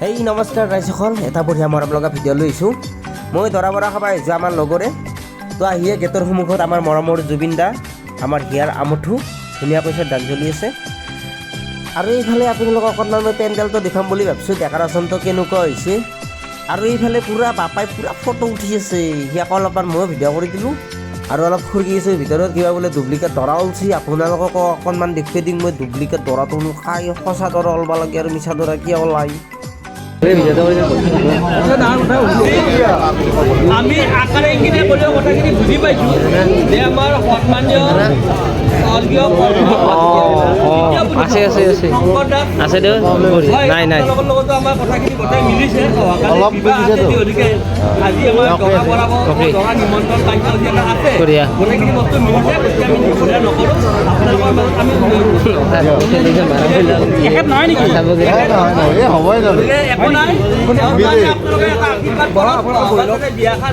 এই নমস্কাৰ ৰাইজসকল, এটা বঢ়িয়া মৰম লগা ভিডিঅ' লৈ আহিছোঁ। মই দৰা বৰা খাব আহিছোঁ আমাৰ লগৰে। তো আহিয়ে গেটৰ সন্মুখত আমাৰ মৰমৰ জুবিন দা, আমাৰ হিয়াৰ আমঠু ধুনীয়াকৈ ডান্স চলি আছে। আৰু এইফালে আপোনালোকক অকণমান মই পেণ্ডেলটো দেখাম বুলি ভাবিছোঁ, ডেক'ৰেশ্যনটো কেনেকুৱা হৈছে। আৰু এইফালে পূৰা বাপাই পূৰা ফটো উঠি আছে, সিয়াক অলপমান ময়ো ভিডিঅ' কৰি দিলোঁ। আৰু অলপ ফুৰি আছে ভিতৰত, কিবা বোলে ডুপ্লিকেট দৰা ওলছি। আপোনালোকক অকণমান দেখুৱাই দিম মই ডুপ্লিকেট দৰাটো খাই সঁচা দৰা ওলবা লাগে আৰু মিছা দৰা কিয় ওলাই। আমি আকাৰে ইংগিতে ক'লেও কথাখিনি বুজি পাইছোঁ যে আমাৰ সন্মানীয় লগতো আমাৰ কথাখিনি গোটেই মিলিছে। আজি আমাৰ দৰা নিমন্ত্ৰণ কাৰ্যসূচী এটা আছে, গোটেইখিনি বস্তু মিলিছে। গতিকে আমি নিৰ্ভৰ নকৰোঁ, আপোনালোকৰ মাজত আমি এখেত নহয় নেকি? একো নাই, আপোনালোকে এটা আশীৰ্বাদ কৰক। বিয়াখন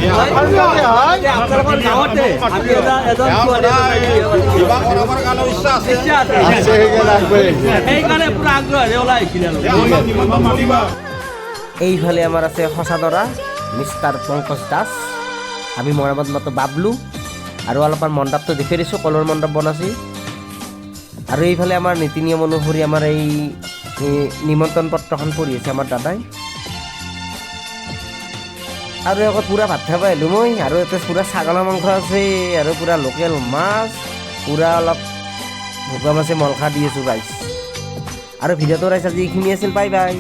হয় আপোনালোকৰ গাঁৱতে আমি এজন সেইকাৰণে পুৰা আগ্ৰহেৰে ওলাই আহিছিলে। এইফালে আমাৰ আছে সঁচা দৰা মিষ্টাৰ পংকজ দাস, আমি মৰমত মাতো বাবলু। আৰু অলপমান মণ্ডপটো দেখুৱাই দিছোঁ, কলৰ মণ্ডপ বনাইছে। আৰু এইফালে আমাৰ নীতি নিয়ম অনুসৰি আমাৰ এই নিমন্ত্ৰণ পত্ৰখন পঢ়ি আছে আমাৰ দাদাই। আৰু আকৌ পূৰা ভাত খাব আহিলোঁ মই। আৰু ইয়াতে পূৰা ছাগলৰ মাংস আছে আৰু পূৰা লোকেল মাছ, পূৰা অলপ ভকুৱা মাছে মলখা দি আছোঁ ৰাইজ। আৰু ভিডিঅ'টো ৰাইজ আজি এইখিনি আছিল, বাই বাই।